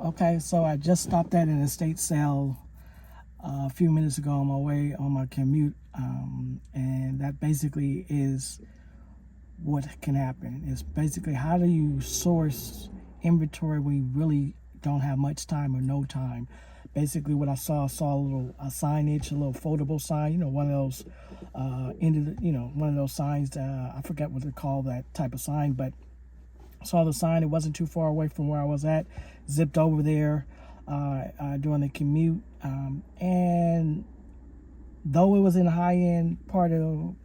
Okay, so I just stopped at an estate sale a few minutes ago on my way on my commute, and that basically is what can happen. It's basically how do you source inventory when you really don't have much time or no time. Basically, what I saw a signage, a little foldable sign, one of those one of those signs. I forget what they call that type of sign, but saw the sign. It wasn't too far away from where I was at. Zipped over there during the commute, and though it was in a high-end part of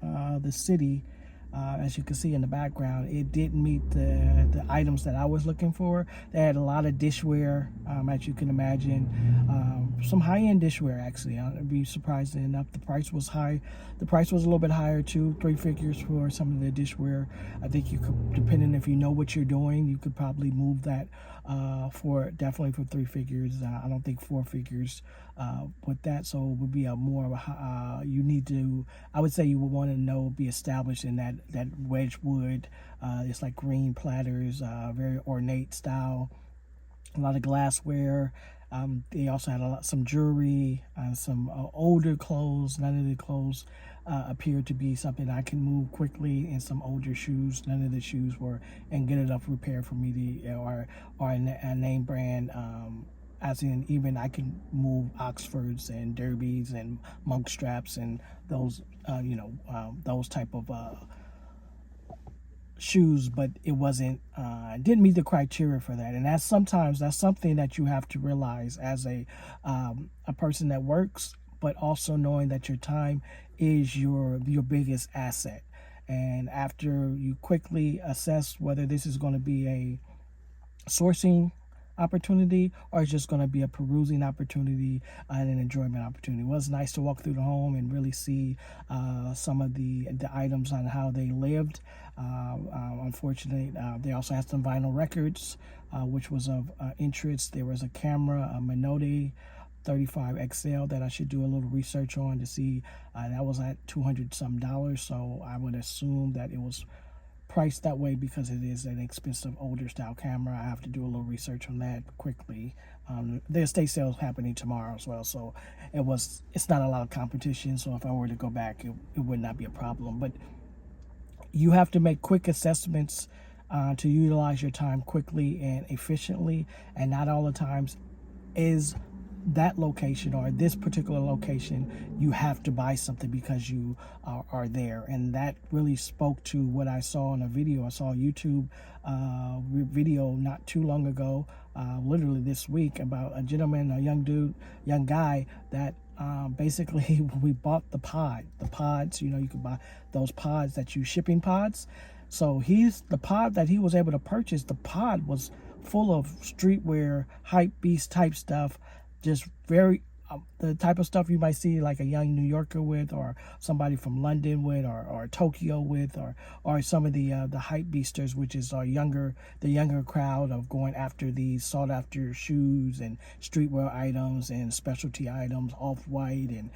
the city, as you can see in the background, it didn't meet the items that I was looking for. They had a lot of dishware, as you can imagine, some high-end dishware actually. I'd be surprised enough. The price was high. The price was a little bit higher too, 3 figures for some of the dishware. I think you could, depending if you know what you're doing, you could probably move that for definitely for 3 figures. I don't think 4 figures with that. So it would be a more of a you need to. I would say you would want to be established in that Wedgwood. It's like green platters, very ornate style. A lot of glassware. They also had some jewelry, some older clothes. None of the clothes appeared to be something I can move quickly, and some older shoes. None of the shoes were in good enough repair for me to, or a name brand. As in, even I can move Oxfords and Derbies and monk straps and those, those type of shoes, but it wasn't didn't meet the criteria for that. And that's something that you have to realize as a person that works, but also knowing that your time is your biggest asset. And after you quickly assess whether this is going to be a sourcing opportunity or it's just going to be a perusing opportunity and an enjoyment opportunity. It was nice to walk through the home and really see some of the items on how they lived. Unfortunately, they also had some vinyl records, which was of interest. There was a camera, a Minolta 35 XL, that I should do a little research on to see. That was at $200 some. So I would assume that it was priced that way because it is an expensive older style camera. I have to do a little research on that quickly. The estate sale is happening tomorrow as well, so it's not a lot of competition. So if I were to go back, it would not be a problem. But you have to make quick assessments to utilize your time quickly and efficiently, and not all the times is that location or this particular location you have to buy something because you are there. And that really spoke to what I saw in a video. I saw a YouTube video not too long ago, literally this week, about a gentleman, a young guy that basically we bought the pods. You could buy those pods that shipping pods. So the pod that he was able to purchase, the pod was full of streetwear, hype beast type stuff, just very the type of stuff you might see like a young New Yorker with, or somebody from London with, or Tokyo with, or some of the hype beasters, which is the younger crowd of going after these sought after shoes and streetwear items and specialty items, Off-White and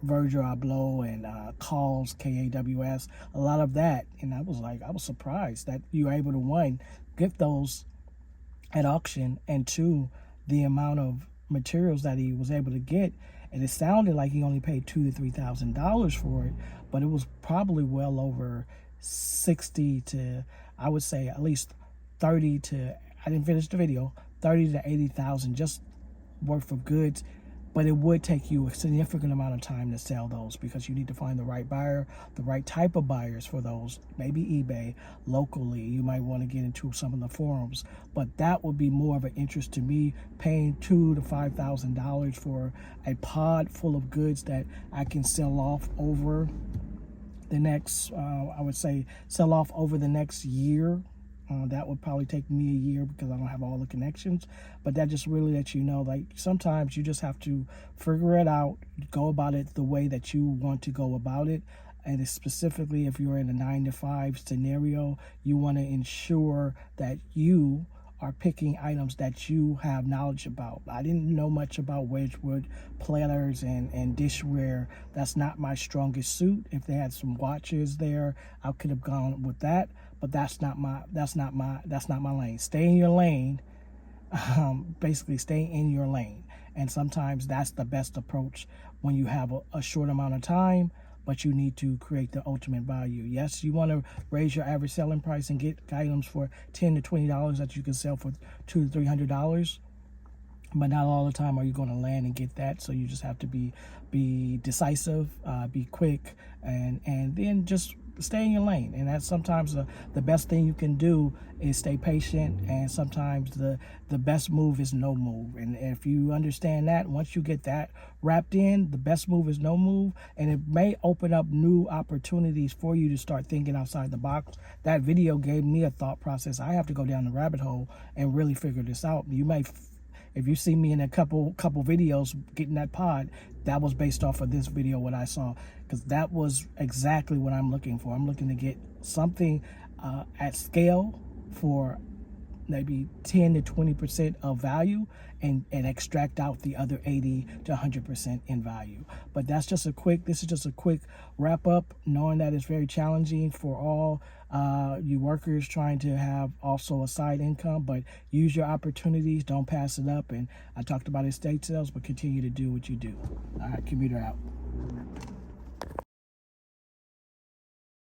Virgil Abloh and Kaws, KAWS, a lot of that. And I was surprised that you were able to, one, get those at auction, and two, the amount of materials that he was able to get. And it sounded like he only paid $2,000 to $3,000 for it, but it was probably well over 60 to, I would say, at least 30 to, I didn't finish the video, 30 to 80,000 just worth of goods. But it would take you a significant amount of time to sell those, because you need to find the right buyer, the right type of buyers for those. Maybe eBay. Locally, you might want to get into some of the forums. But that would be more of an interest to me, paying $2,000 to $5,000 for a pod full of goods that I can sell off over the next, sell off over the next year. That would probably take me a year because I don't have all the connections. But that just really lets you know, like, sometimes you just have to figure it out, go about it the way that you want to go about it. And specifically, if you're in a 9-to-5 scenario, you want to ensure that you are picking items that you have knowledge about. I didn't know much about Wedgwood platters and dishware. That's not my strongest suit. If they had some watches there, I could have gone with that. But that's not my lane. Stay in your lane basically stay in your lane. And sometimes that's the best approach when you have a short amount of time, but you need to create the ultimate value. Yes, you want to raise your average selling price and get items for $10 to $20 that you can sell for $200 to $300, but not all the time are you going to land and get that. So you just have to be decisive, be quick, and then just stay in your lane. And that's sometimes the best thing you can do is stay patient, and sometimes the best move is no move. And if you understand that, once you get that wrapped in, the best move is no move, and it may open up new opportunities for you to start thinking outside the box. That video gave me a thought process. I have to go down the rabbit hole and really figure this out. You may, if you see me in a couple videos getting that pod, that was based off of this video, what I saw, because that was exactly what I'm looking for. I'm looking to get something at scale for maybe 10 to 20% of value, and extract out the other 80 to 100% in value. But this is just a quick wrap up, knowing that it's very challenging for all you workers trying to have also a side income. But use your opportunities, don't pass it up. And I talked about estate sales, but continue to do what you do. All right, Commuter out.